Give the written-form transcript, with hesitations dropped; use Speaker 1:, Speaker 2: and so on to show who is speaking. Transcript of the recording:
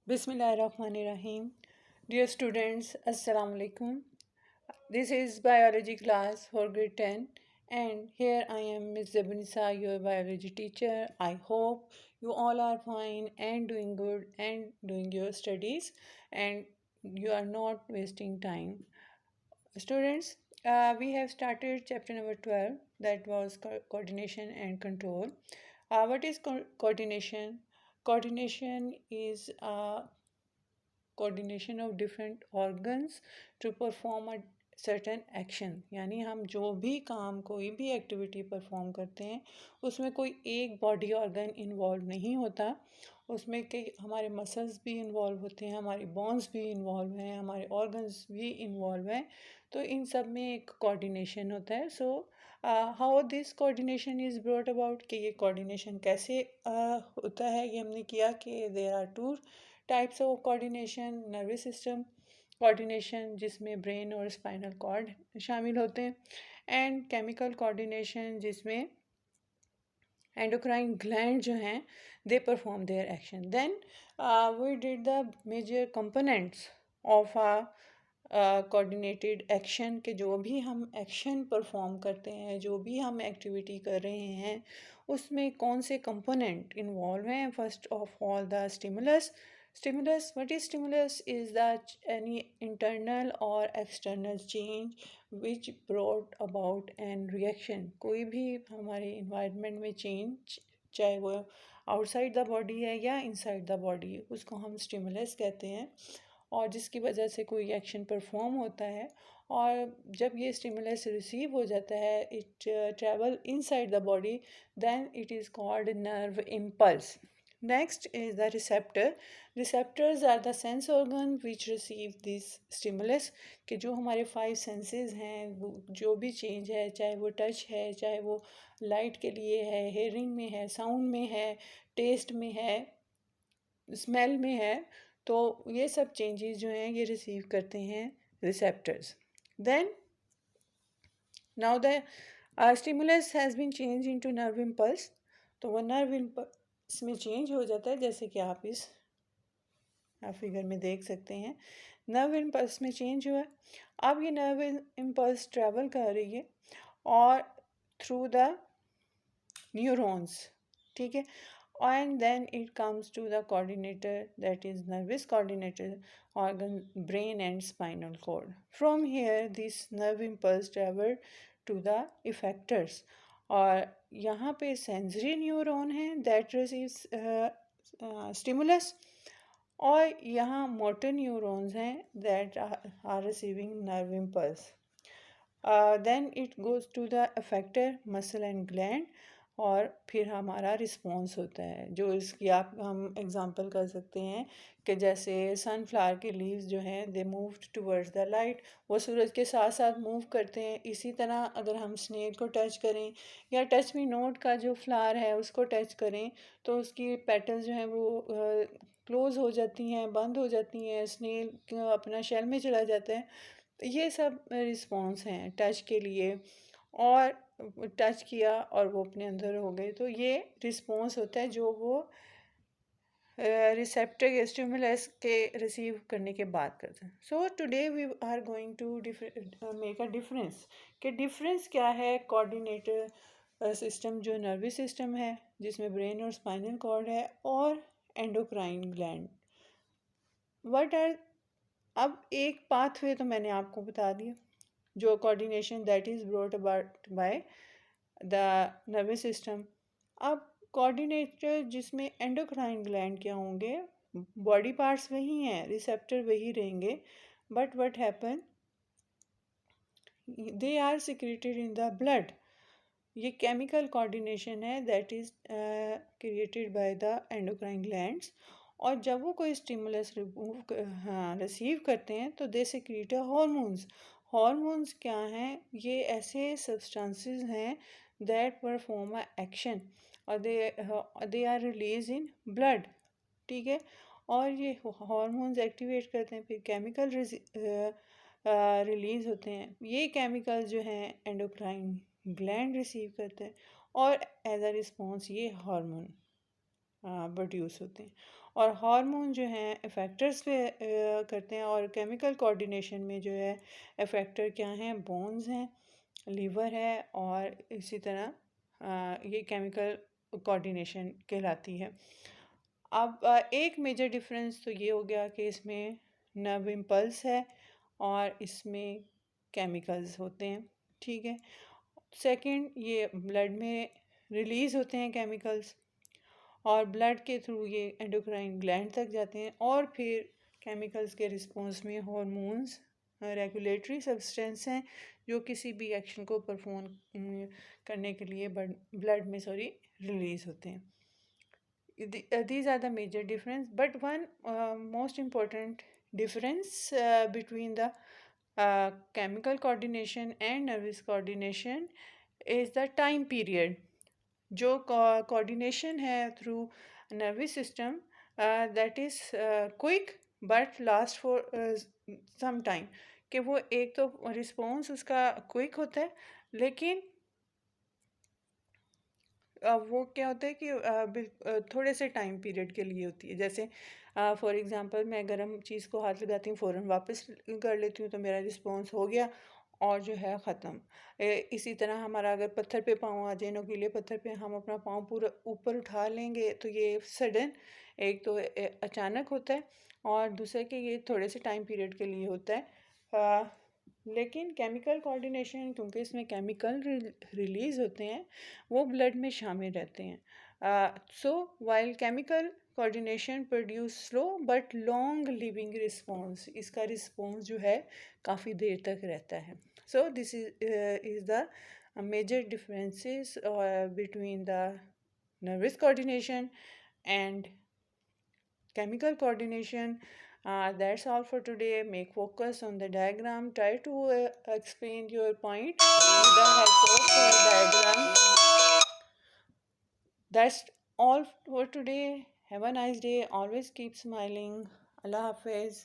Speaker 1: Bismillahirrahmanirrahim. Dear students, Assalamu alaikum. This is biology class for grade 10 and here I am Ms. Zabunisa, your biology teacher. I hope you all are fine and doing good and doing your studies and you are not wasting time. Students, we have started chapter number 12 that was coordination and control. What is coordination? Coordination is coordination of different organs to perform a certain action. यानी हम जो भी काम कोई भी activity perform करते हैं उसमें कोई एक बॉडी ऑर्गन इन्वॉल्व नहीं होता, उसमें कई हमारे मसल्स भी इन्वॉल्व होते हैं, हमारे बोन्स भी इन्वॉल्व हैं, हमारे ऑर्गन्स भी इन्वॉल्व हैं, तो इन सब में एक कोऑर्डिनेशन होता है. So how this coordination is brought about, कि ये कोऑर्डिनेशन कैसे होता है, ये हमने किया कि there are two types of coordination. Nervous system coordination जिसमें ब्रेन और स्पाइनल कॉर्ड शामिल होते हैं, एंड केमिकल कोऑर्डिनेशन जिसमें एंडोक्राइन ग्लैंड जो हैं they perform their action. Then we did the major components of coordinated action, के जो भी हम एक्शन परफॉर्म करते हैं, जो भी हम एक्टिविटी कर रहे हैं, उसमें कौन से कंपोनेंट इन्वॉल्व हैं. First of all the stimulus. Stimulus, what is stimulus? Is that any internal or external change which brought about an reaction. कोई भी हमारे environment में change, चाहे वो outside the body है या inside the body, उसको हम stimulus कहते हैं, और जिसकी वजह से कोई एक्शन परफॉर्म होता है. और जब ये स्टिमुलस रिसीव हो जाता है, it travel inside the body, then it is called nerve impulse. Next is the receptor. Receptors are the sense organ which receive this stimulus, कि जो हमारे 5 senses हैं, वो जो भी चेंज है, चाहे वो टच है, चाहे वो लाइट के लिए है, हेयरिंग में है, साउंड में है, टेस्ट में है, स्मेल में है, तो ये सब चेंजेस जो हैं ये रिसीव करते हैं receptors. Then now the stimulus has been change into nerve impulse. तो वो नर्व इम्पल्स में चेंज हो जाता है, जैसे कि आप इस फिगर में देख सकते हैं. नर्व इम्पल्स में चेंज हुआ. अब ये नर्व इम्पल्स ट्रैवल कर रही है और थ्रू द न्यूरॉन्स, ठीक है, and then it comes to the coordinator, that is nervous coordinator organ, brain and spinal cord. From here this nerve impulse travel to the effectors, और यहाँ पे sensory neuron है that receives stimulus, और यहाँ motor neurons हैं that are receiving nerve impulse. Then it goes to the effector muscle and gland, और फिर हमारा रिस्पॉन्स होता है, जो इसकी आप हम एग्ज़ाम्पल कर सकते हैं कि जैसे सनफ्लावर के लीव्स जो हैं they move towards the light, वो सूरज के साथ साथ मूव करते हैं. इसी तरह अगर हम स्नेक को टच करें या टच मी नोट का जो फ्लावर है उसको टच करें, तो उसकी पेटल्स जो हैं वो क्लोज़ हो जाती हैं, बंद हो जाती हैं, स्नेक अपना शेल में चला जाता है. ये सब रिस्पॉन्स हैं टच के लिए, और टच किया और वो अपने अंदर हो गए, तो ये रिस्पॉन्स होता है जो वो रिसेप्टर या स्टिमुलस के रिसीव करने के बाद करते हैं. So today we are going to make a difference, कि डिफरेंस क्या है कोऑर्डिनेटर सिस्टम जो नर्वस सिस्टम है जिसमें ब्रेन और स्पाइनल कॉर्ड है, और एंडोक्राइन ग्लैंड. व्हाट आर, अब एक पाथवे तो मैंने आपको बता दिया, जो coordination that is brought about by the nervous system. अब कोऑर्डिनेटर जिसमें एंडोक्राइन ग्लैंड क्या होंगे, बॉडी पार्ट्स वही हैं, रिसेप्टर वही रहेंगे, but what happen, they are secreted in the blood. ये केमिकल कोऑर्डिनेशन है that is created by the endocrine glands. और जब वो कोई स्टिमुलस रिसीव करते हैं तो दे सिक्रीट हार्मोन्स. हार्मोन्स क्या हैं, ये ऐसे सब्सटेंसेस हैं दैट परफॉर्म अ एक्शन, और they are release in blood, ठीक है. और ये हार्मोन्स एक्टिवेट करते हैं, फिर केमिकल रिलीज़ होते हैं. ये केमिकल जो हैं एंडोक्राइन ग्लैंड रिसीव करते हैं, और एज अ रिस्पॉन्स ये हार्मोन प्रोड्यूस होते हैं. और हार्मोन जो हैं इफ़ेक्टर्स पे करते हैं, और केमिकल कोऑर्डिनेशन में जो है इफ़ेक्टर क्या हैं, बोन्स हैं, लीवर है, और इसी तरह ये केमिकल कोऑर्डिनेशन कहलाती है। अब एक मेजर डिफरेंस तो ये हो गया कि इसमें नर्व इम्पल्स है और इसमें केमिकल्स होते हैं, ठीक है। सेकंड, ये ब्लड में रिलीज़ होते हैं केमिकल्स, और ब्लड के थ्रू ये एंडोक्राइन ग्लैंड तक जाते हैं, और फिर केमिकल्स के रिस्पॉन्स में हार्मोन्स रेगुलेटरी सब्सटेंस हैं जो किसी भी एक्शन को परफॉर्म करने के लिए ब्लड में रिलीज़ होते हैं। These are the major difference, but one most important difference between the chemical coordination and nervous coordination is the time period. जो coordination है through nervous system, that is quick but last for some time, कि वो एक तो response उसका quick होता है, लेकिन वो क्या होता है कि थोड़े से टाइम पीरियड के लिए होती है। जैसे फॉर एग्ज़ाम्पल मैं गर्म चीज़ को हाथ लगाती हूँ, फ़ौरन वापस कर लेती हूँ, तो मेरा रिस्पॉन्स हो गया और जो है ख़त्म। इसी तरह हमारा अगर पत्थर पे पाँव आ जाए, नुकीले पत्थर पे हम अपना पाँव पूरा ऊपर उठा लेंगे, तो ये सडन एक तो अचानक होता है, और दूसरा कि ये थोड़े से टाइम पीरियड के लिए होता है। लेकिन केमिकल कोऑर्डिनेशन, क्योंकि इसमें केमिकल रिलीज़ होते हैं, वो ब्लड में शामिल रहते हैं। So while chemical coordination produce slow but long living response, इसका रिस्पॉन्स जो है काफ़ी देर तक रहता है। So this is the major differences between the nervous coordination and chemical coordination. That's all for today. Make focus on the diagram. Try to explain your point with the help of diagram. That's all for today. Have a nice day. Always keep smiling. Allah Hafiz.